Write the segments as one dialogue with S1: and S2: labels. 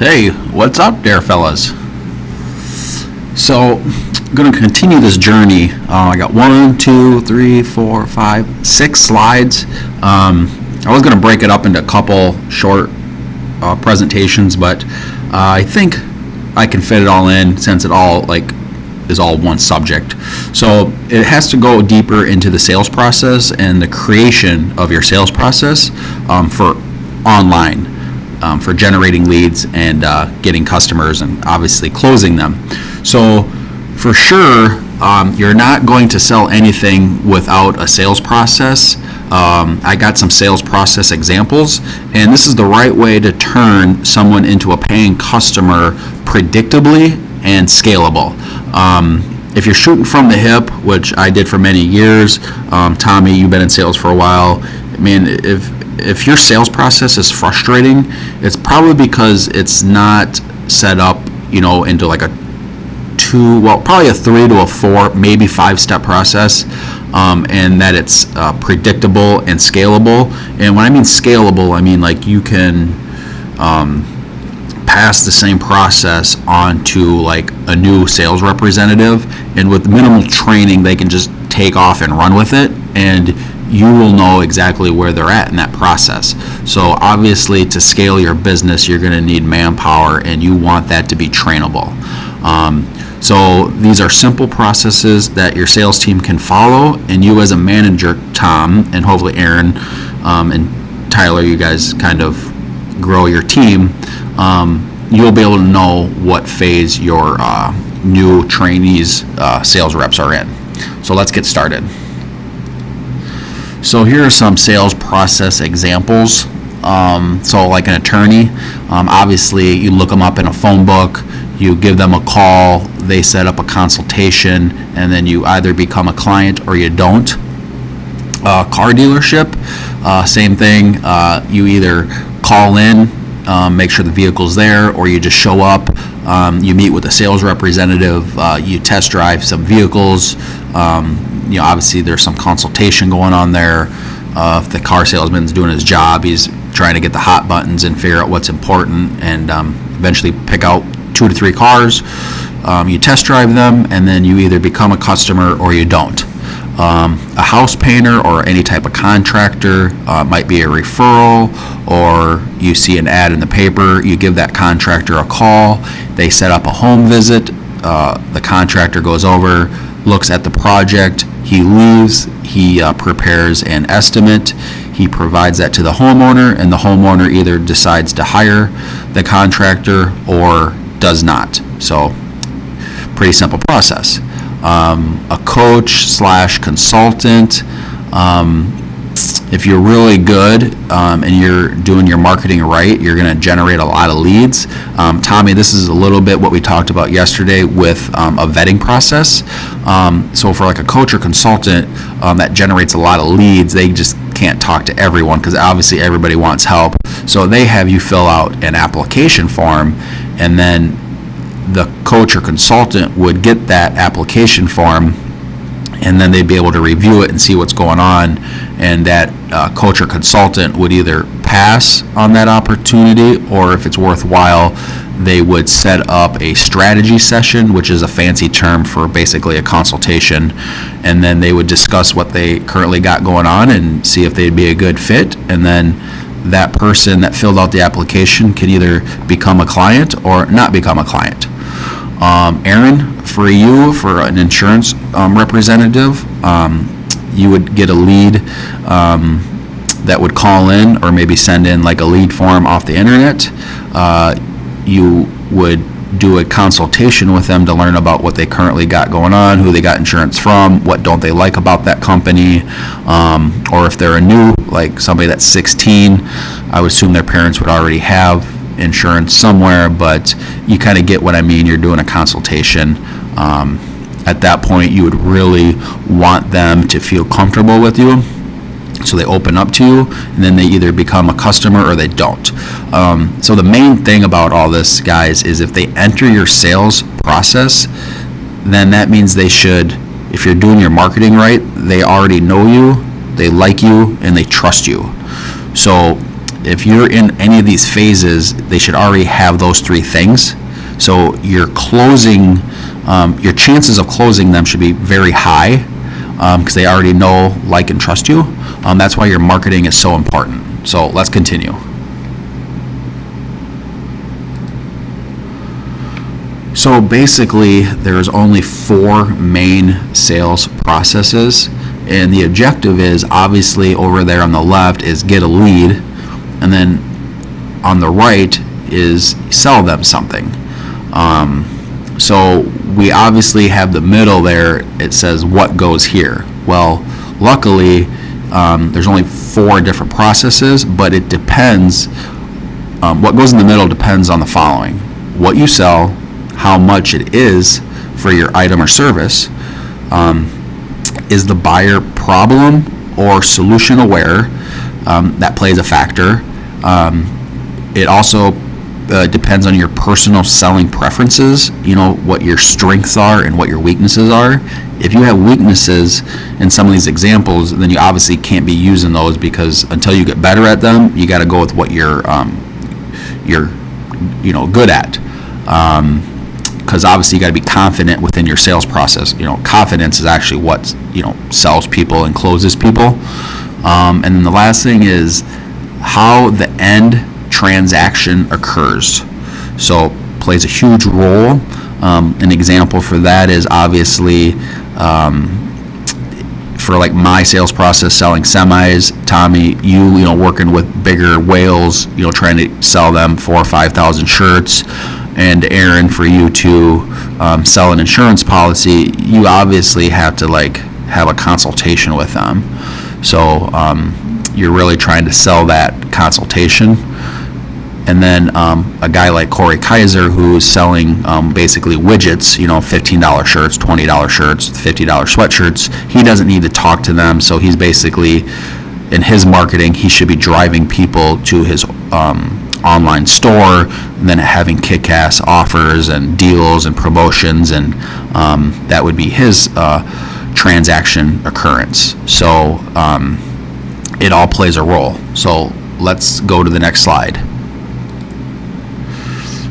S1: Hey, what's up there, fellas? So, I'm going to continue this journey. I got 1, 2, 3, 4, 5, 6 slides. I was going to break it up into a couple short presentations, but I think I can fit it all in since it all is all one subject. So it has to go deeper into the sales process and the creation of your sales process for online. For generating leads and getting customers and obviously closing them. So for sure, you're not going to sell anything without a sales process. I got some sales process examples, and this is the right way to turn someone into a paying customer predictably and scalable. If you're shooting from the hip, which I did for many years, Tommy, you've been in sales for a while. Man, if your sales process is frustrating, it's probably because it's not set up, into like probably a 3 to a 4, maybe 5-step process, and that it's predictable and scalable. And when I mean scalable, I mean like you can pass the same process on to like a new sales representative, and with minimal training, they can just take off and run with it, and you will know exactly where they're at in that process. So obviously, to scale your business, you're going to need manpower, and you want that to be trainable. So these are simple processes that your sales team can follow, and you as a manager, Tom, and hopefully Aaron and Tyler, you guys kind of grow your team, you'll be able to know what phase your new trainees sales reps are in. So let's get started. So here are some sales process examples. So like an attorney, obviously you look them up in a phone book, you give them a call, they set up a consultation, and then you either become a client or you don't. Car dealership, same thing. You either call in, make sure the vehicle's there, or you just show up, you meet with a sales representative, you test drive some vehicles. Obviously there's some consultation going on there. If the car salesman's doing his job, he's trying to get the hot buttons and figure out what's important, and eventually pick out 2 to 3 cars. You test drive them, and then you either become a customer or you don't. A house painter or any type of contractor might be a referral, or you see an ad in the paper, you give that contractor a call, they set up a home visit, the contractor goes over, looks at the project, he leaves, he prepares an estimate, he provides that to the homeowner, and the homeowner either decides to hire the contractor or does not. So pretty simple process. A coach / consultant, if you're really good and you're doing your marketing right, you're going to generate a lot of leads. Tommy, this is a little bit what we talked about yesterday with a vetting process. So for like a coach or consultant that generates a lot of leads, they just can't talk to everyone because obviously everybody wants help. So they have you fill out an application form, and then the coach or consultant would get that application form, and then they'd be able to review it and see what's going on, and that coach or consultant would either pass on that opportunity, or if it's worthwhile, they would set up a strategy session, which is a fancy term for basically a consultation, and then they would discuss what they currently got going on and see if they'd be a good fit, and then that person that filled out the application can either become a client or not become a client. Aaron, for an insurance representative, you would get a lead that would call in or maybe send in like a lead form off the internet. You would do a consultation with them to learn about what they currently got going on, who they got insurance from, what don't they like about that company, or if they're a new, like somebody that's 16, I would assume their parents would already have insurance somewhere, but you kind of get what I mean. You're doing a consultation. At that point, you would really want them to feel comfortable with you, so they open up to you, and then they either become a customer or they don't. So the main thing about all this, guys, is if they enter your sales process, then that means they should, if you're doing your marketing right, they already know you, they like you, and they trust you. So if you're in any of these phases, they should already have those three things. So your chances of closing them should be very high, because they already know, like, and trust you. That's why your marketing is so important. So let's continue. So basically, there's only 4 main sales processes, and the objective is, obviously, over there on the left is get a lead, and then on the right is sell them something. So we obviously have the middle there. It says what goes here. Well, luckily, there's only 4 different processes, but it depends. What goes in the middle depends on the following: what you sell, how much it is for your item or service, is the buyer problem or solution aware. That plays a factor. It also depends on your personal selling preferences, what your strengths are and what your weaknesses are. If you have weaknesses in some of these examples, then you obviously can't be using those, because until you get better at them, you got to go with what you're good at. Because obviously you got to be confident within your sales process. Confidence is actually what sells people and closes people. And then the last thing is how the end transaction occurs. So plays a huge role. An example for that is obviously for like my sales process, selling semis. Tommy, you working with bigger whales, trying to sell them 4,000 or 5,000 shirts. And Aaron, for you to sell an insurance policy, you obviously have to have a consultation with them. So you're really trying to sell that consultation. And then a guy like Corey Kaiser, who's selling basically widgets, $15 shirts, $20 shirts, $50 sweatshirts, he doesn't need to talk to them. So he's basically, in his marketing, he should be driving people to his online store, and then having kick-ass offers and deals and promotions, and that would be his transaction occurrence. So it all plays a role. So let's go to the next slide.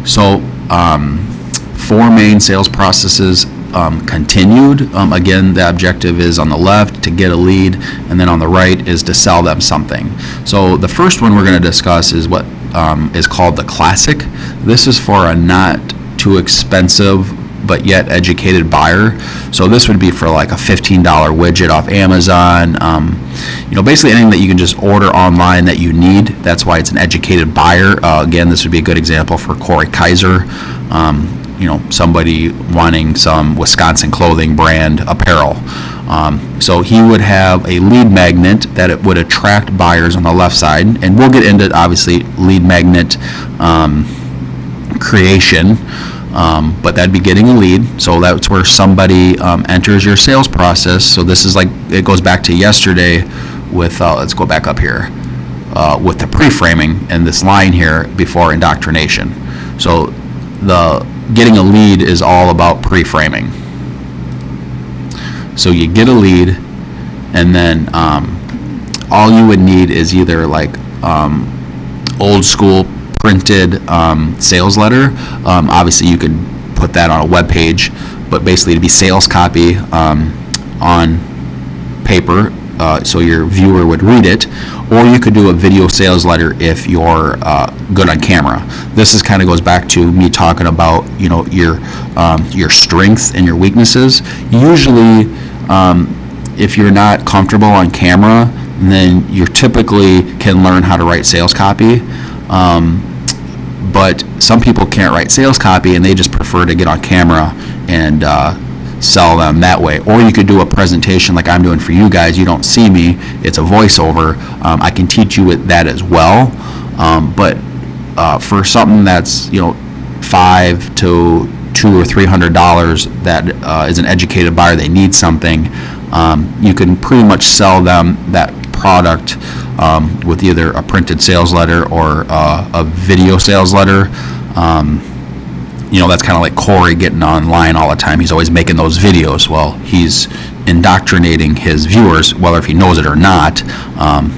S1: So 4 main sales processes continued. Again, the objective is on the left to get a lead, and then on the right is to sell them something. So the first one we're going to discuss is what is called the classic. This is for a not too expensive but yet educated buyer. So this would be for like a $15 widget off Amazon. Basically anything that you can just order online that you need. That's why it's an educated buyer. Again, this would be a good example for Corey Kaiser. Somebody wanting some Wisconsin clothing brand apparel. So he would have a lead magnet that it would attract buyers on the left side, and we'll get into obviously lead magnet creation, but that'd be getting a lead. So that's where somebody enters your sales process. So this is it goes back to yesterday with let's go back up here with the pre-framing and this line here before indoctrination. So the getting a lead is all about pre-framing. So you get a lead, and then all you would need is either old school printed sales letter. Obviously you could put that on a web page, but basically to be sales copy on paper, so your viewer would read it, or you could do a video sales letter if you're good on camera. This kind of goes back to me talking about your strengths and your weaknesses. Usually, if you're not comfortable on camera, then you typically can learn how to write sales copy. But some people can't write sales copy, and they just prefer to get on camera and sell them that way. Or you could do a presentation like I'm doing for you guys. You don't see me, it's a voiceover. I can teach you that as well. But for something that's $500 to $200 or $300 that is an educated buyer, they need something, you can pretty much sell them that product with either a printed sales letter or a video sales letter. That's kind of like Corey getting online all the time. He's always making those videos. Well, he's indoctrinating his viewers, whether if he knows it or not.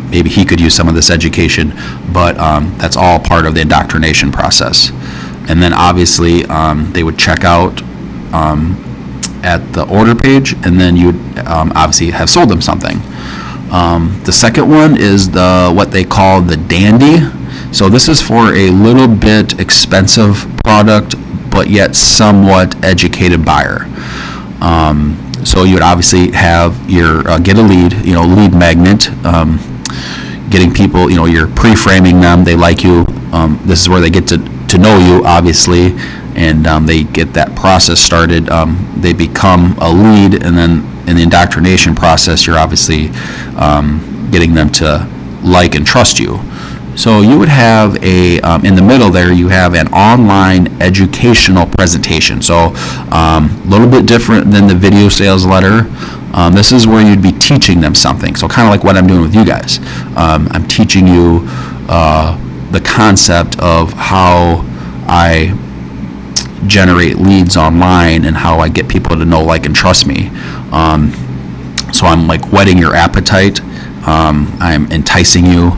S1: Maybe he could use some of this education, but that's all part of the indoctrination process. And then obviously they would check out at the order page, and then you would obviously have sold them something. The second one is what they call the dandy. So this is for a little bit expensive product, but yet somewhat educated buyer. So you would obviously have your get a lead, lead magnet, getting people, you're pre-framing them, they like you. This is where they get to know you, obviously, and they get that process started. They become a lead, and then in the indoctrination process, you're obviously getting them to like and trust you. So you would have in the middle there, you have an online educational presentation. So a little bit different than the video sales letter. This is where you'd be teaching them something. So kind of like what I'm doing with you guys. I'm teaching you the concept of how I generate leads online and how I get people to know, like, and trust me. So I'm like whetting your appetite. I'm enticing you.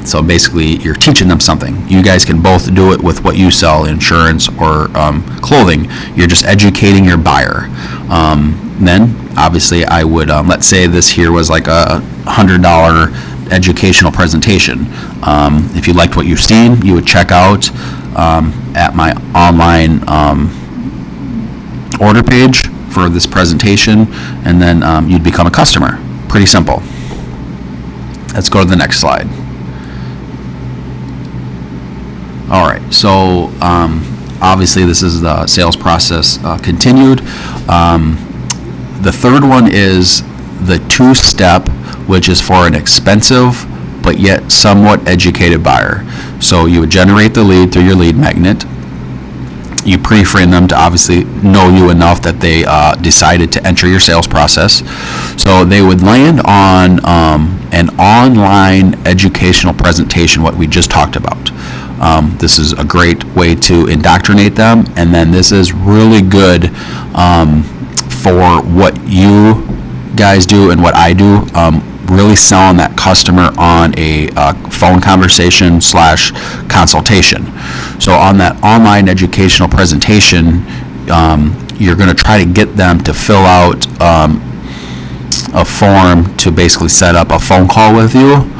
S1: So basically, you're teaching them something. You guys can both do it with what you sell, insurance or clothing. You're just educating your buyer. Then, obviously, I would, let's say this here was like a $100 educational presentation. If you liked what you've seen, you would check out at my online order page for this presentation, and then you'd become a customer. Pretty simple. Let's go to the next slide. All right, so obviously this is the sales process continued. The third one is the two-step, which is for an expensive but yet somewhat educated buyer. So you would generate the lead through your lead magnet. You pre-frame them to obviously know you enough that they decided to enter your sales process. So they would land on an online educational presentation, what we just talked about. This is a great way to indoctrinate them, and then this is really good for what you guys do and what I do, really selling that customer on a phone conversation / consultation. So on that online educational presentation, you're going to try to get them to fill out a form to basically set up a phone call with you.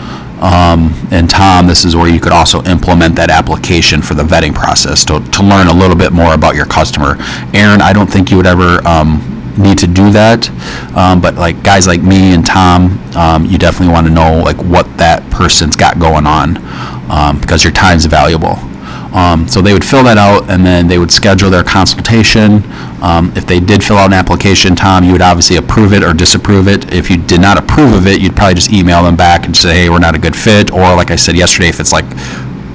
S1: And Tom, this is where you could also implement that application for the vetting process to learn a little bit more about your customer. Aaron, I don't think you would ever need to do that, but like guys like me and Tom, you definitely want to know like what that person's got going on, because your time's valuable. So they would fill that out, and then they would schedule their consultation. If they did fill out an application, Tom, you would obviously approve it or disapprove it. If you did not approve of it, you'd probably just email them back and say, hey, we're not a good fit. Or like I said yesterday, if it's like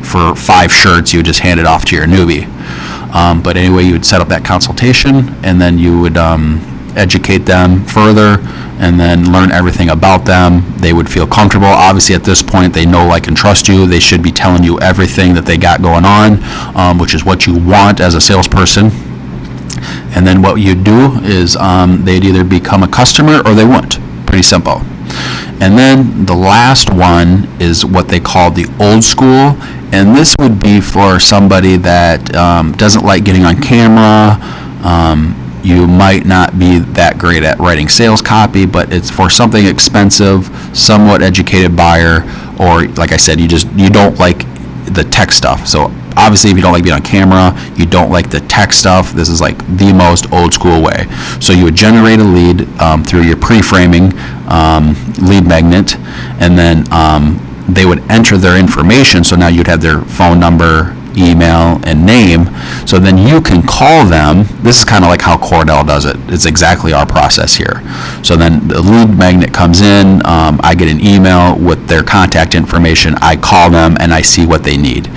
S1: for 5 shirts, you would just hand it off to your newbie. But anyway, you would set up that consultation, and then you would educate them further, and then learn everything about them. They would feel comfortable. Obviously, at this point, they know, like, and trust you. They should be telling you everything that they got going on, which is what you want as a salesperson. And then what you do is they'd either become a customer or they wouldn't. Pretty simple. And then the last one is what they call the old school, and this would be for somebody that doesn't like getting on camera. You might not be that great at writing sales copy, but it's for something expensive, somewhat educated buyer, or like I said, you don't like the tech stuff. So obviously, if you don't like being on camera, you don't like the tech stuff, this is like the most old school way. So you would generate a lead through your pre-framing lead magnet, and then they would enter their information. So now you'd have their phone number, email, and name. So then you can call them. This is kind of like how Cordell does it. It's exactly our process here. So then the lead magnet comes in, I get an email with their contact information, I call them, and I see what they need.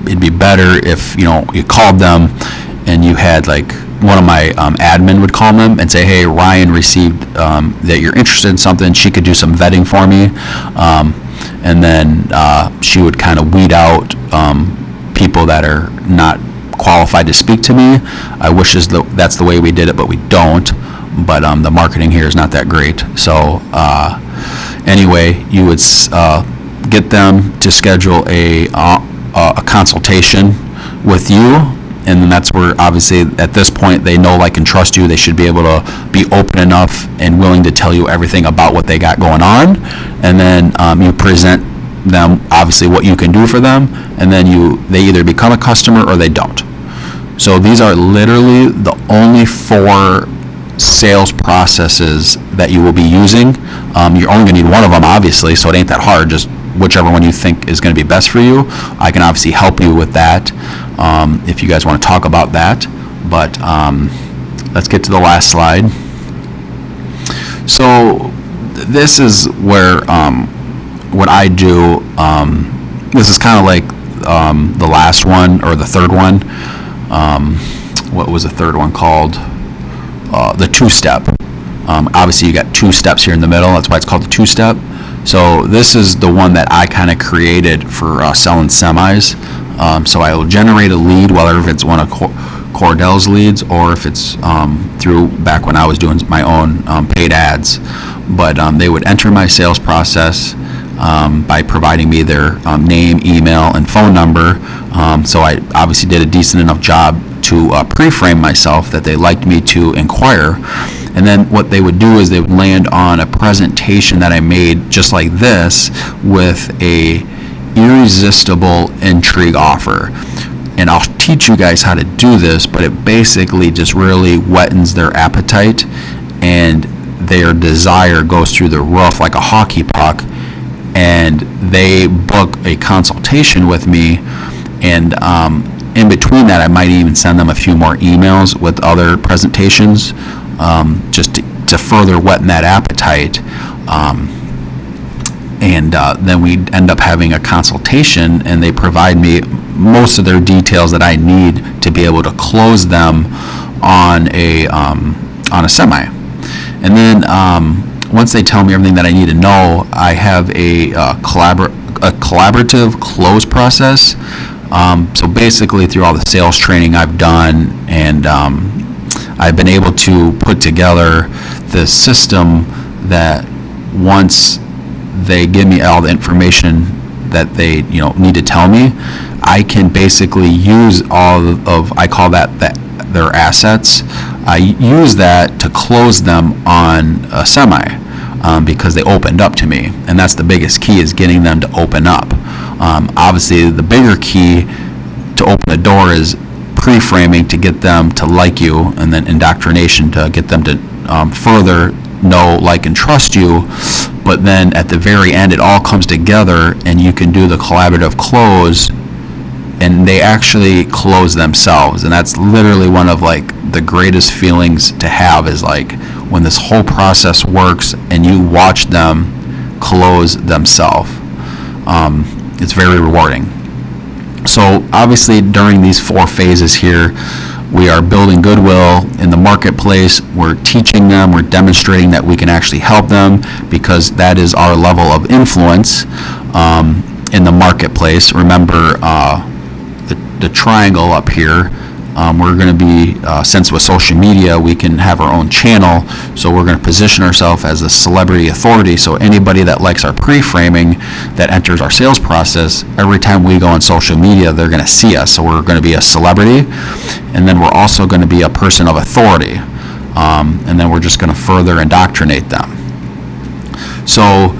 S1: It'd be better if you called them and you had like one of my admin would call them and say, hey, Ryan received that you're interested in something, she could do some vetting for me. And then she would kind of weed out people that are not qualified to speak to me. I wish that's the way we did it, but we don't. But the marketing here is not that great. So anyway, you would get them to schedule a consultation with you, and then that's where, obviously, at this point, they know, like, and trust you. They should be able to be open enough and willing to tell you everything about what they got going on, and then you present them, obviously, what you can do for them, and then they either become a customer or they don't. So these are literally the only 4 sales processes that you will be using. You're only going to need one of them, obviously, so it ain't that hard. Just whichever one you think is going to be best for you. I can obviously help you with that if you guys want to talk about that. But let's get to the last slide. So this is where what I do. This is kind of like the last one, or the third one. What was the third one called? The 2-step. Obviously, you got 2 steps here in the middle. That's why it's called the 2-step. So this is the one that I kind of created for selling semis. So I will generate a lead, whether if it's one of Cordell's leads or if it's through back when I was doing my own paid ads. But they would enter my sales process by providing me their name, email, and phone number. So I obviously did a decent enough job to pre-frame myself that they liked me to inquire. And then what they would do is they would land on a presentation that I made just like this with a irresistible intrigue offer. And I'll teach you guys how to do this, but it basically just really whettens their appetite, and their desire goes through the roof like a hockey puck, and they book a consultation with me. And in between that, I might even send them a few more emails with other presentations, just to further whet that appetite. And then we end up having a consultation, and they provide me most of their details that I need to be able to close them on a semi. And then once they tell me everything that I need to know, I have a collaborative close process. So basically, through all the sales training I've done, and I've been able to put together the system that once they give me all the information that they need to tell me, I can basically use all of, I call that their assets. I use that to close them on a semi because they opened up to me, and that's the biggest key, is getting them to open up. Obviously, the bigger key to open the door is pre-framing to get them to like you, and then indoctrination to get them to further know, like, and trust you. But then at the very end, it all comes together, and you can do the collaborative close, and they actually close themselves. And that's literally one of, like, the greatest feelings to have, is like when this whole process works and you watch them close themselves. It's very rewarding. So obviously, during these 4 phases here, we are building goodwill in the marketplace. We're teaching them, we're demonstrating that we can actually help them, because that is our level of influence in the marketplace. Remember the triangle up here. We're going to be, since with social media, we can have our own channel, so we're going to position ourselves as a celebrity authority. So anybody that likes our pre-framing, that enters our sales process, every time we go on social media, they're going to see us. So we're going to be a celebrity, and then we're also going to be a person of authority, and then we're just going to further indoctrinate them. So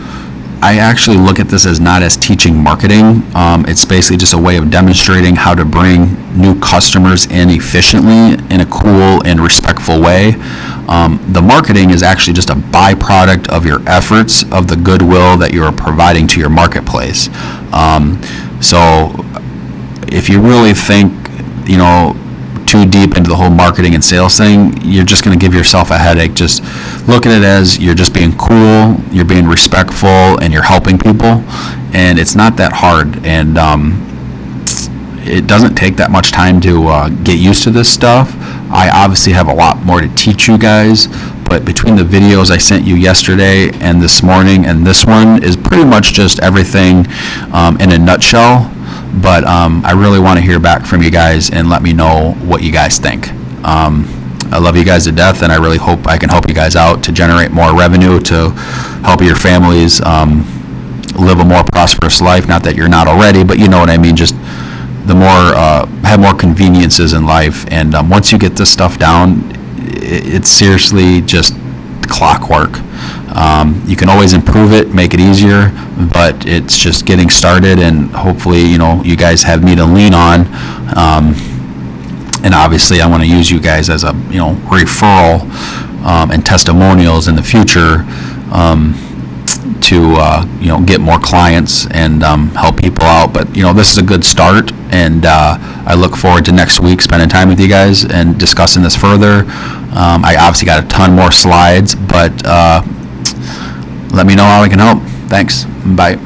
S1: I actually look at this as not as teaching marketing. It's basically just a way of demonstrating how to bring new customers in efficiently, in a cool and respectful way. The marketing is actually just a byproduct of your efforts, of the goodwill that you are providing to your marketplace. So if you really think, too deep into the whole marketing and sales thing, you're just going to give yourself a headache. Just look at it as you're just being cool, you're being respectful, and you're helping people. And it's not that hard. And it doesn't take that much time to get used to this stuff. I obviously have a lot more to teach you guys, but between the videos I sent you yesterday and this morning and this one is pretty much just everything in a nutshell. But I really want to hear back from you guys and let me know what you guys think. I love you guys to death, and I really hope I can help you guys out to generate more revenue, to help your families live a more prosperous life. Not that you're not already, but you know what I mean. Just the more have more conveniences in life, and once you get this stuff down, it's seriously just clockwork. You can always improve it, make it easier, but it's just getting started, and hopefully, you guys have me to lean on. And obviously, I want to use you guys as a, referral and testimonials in the future to, get more clients and help people out. But, this is a good start, and I look forward to next week spending time with you guys and discussing this further. I obviously got a ton more slides, but let me know how I can help. Thanks. Bye.